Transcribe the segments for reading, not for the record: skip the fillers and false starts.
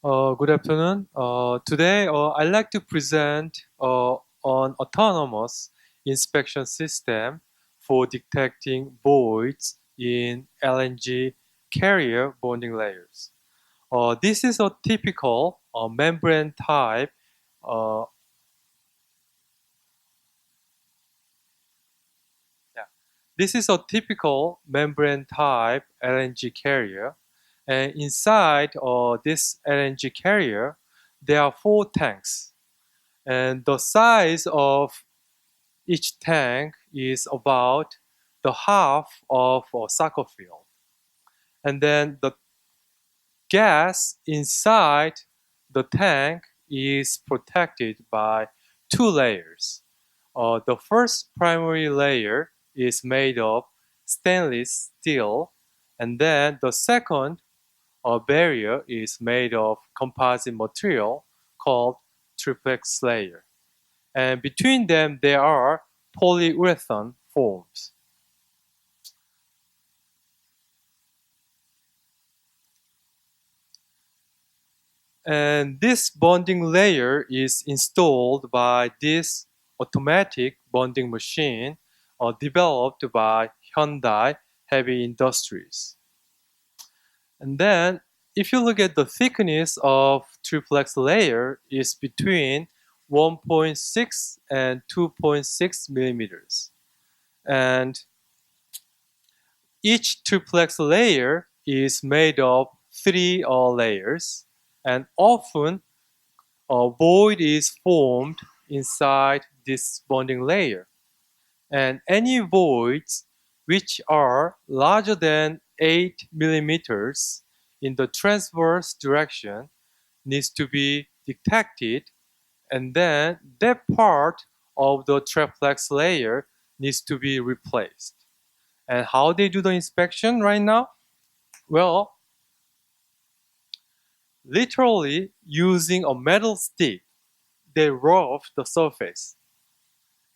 Good afternoon. Today, I'd like to present an autonomous inspection system for detecting voids in LNG carrier bonding layers. This is a typical membrane type. Uh, yeah, this is a typical membrane type LNG carrier, and inside this LNG carrier, there are four tanks. And the size of each tank is about the half of a soccer field. And then the gas inside the tank is protected by two layers. The first primary layer is made of stainless steel, and then the second barrier is made of composite material called triplex layer. And between them there are polyurethane foams. And this bonding layer is installed by this automatic bonding machine developed by Hyundai Heavy Industries. And then if you look at the thickness of triplex layer is between 1.6 and 2.6 millimeters. And each triplex layer is made of three layers, and often a void is formed inside this bonding layer. And any voids which are larger than 8 millimeters in the transverse direction needs to be detected, and then that part of the triplex layer needs to be replaced. And how they do the inspection right now? Well, literally using a metal stick, they rough the surface.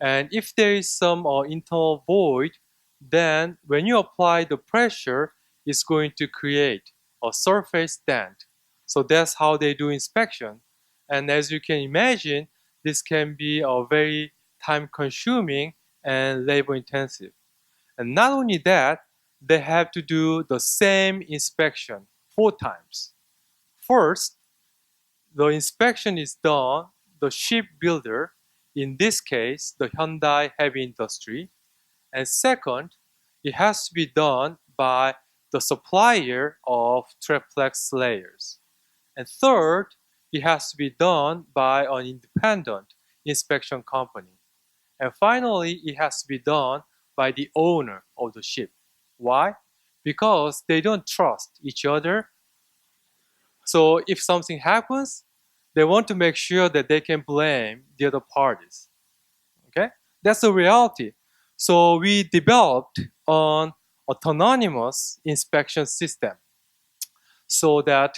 And if there is some internal void, then when you apply the pressure, it's going to create a surface dent. So that's how they do inspection. And as you can imagine, this can be very time consuming and labor intensive. And not only that, they have to do the same inspection 4 times. First, the inspection is done the shipbuilder, in this case the Hyundai Heavy Industry, and second, it has to be done by the supplier of triplex layers, and third, it has to be done by an independent inspection company, and finally it has to be done by the owner of the ship. Why? Because they don't trust each other. So if something happens, they want to make sure that they can blame the other parties. Okay, that's the reality. So we developed an autonomous inspection system so that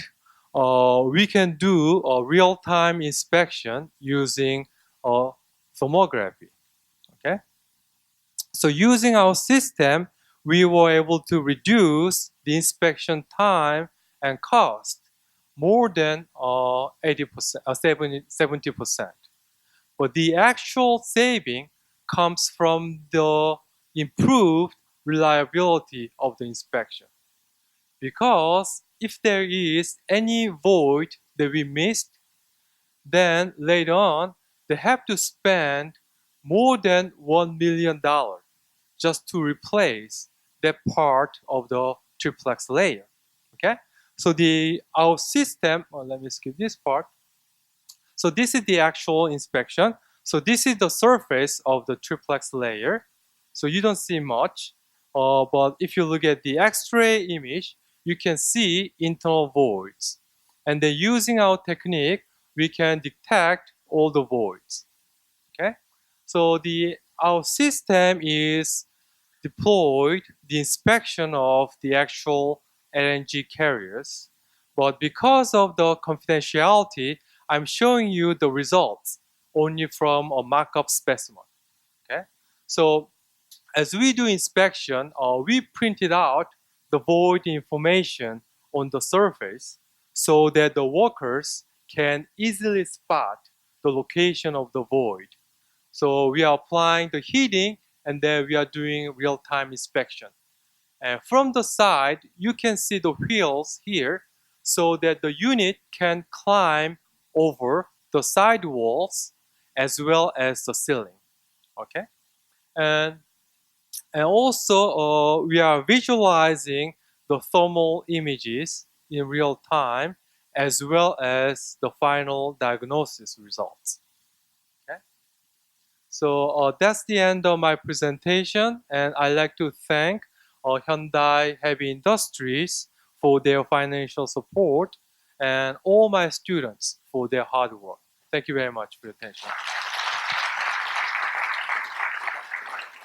we can do a real-time inspection using thermography. Okay, so using our system, we were able to reduce the inspection time and cost more than 80%, 70%. But the actual saving comes from the improved reliability of the inspection. Because if there is any void that we missed, then later on they have to spend more than $1 million just to replace that part of the triplex layer. Okay, so our system. Let me skip this part. So this is the actual inspection. So this is the surface of the triplex layer. So you don't see much, but if you look at the X-ray image, you can see internal voids. And then using our technique, we can detect all the voids. Okay, so our system is deployed the inspection of the actual LNG carriers, but because of the confidentiality, I'm showing you the results only from a mock-up specimen. Okay, so as we do inspection, we printed out the void information on the surface. so that the workers can easily spot the location of the void. So we are applying the heating and then we are doing real-time inspection. And from the side, you can see the wheels here so that the unit can climb over the side walls as well as the ceiling. Okay? And, and also, we are visualizing the thermal images in real time as well as the final diagnosis results. Okay? So that's the end of my presentation, and I'd like to thank Hyundai Heavy Industries for their financial support and all my students for their hard work. Thank you very much for your attention.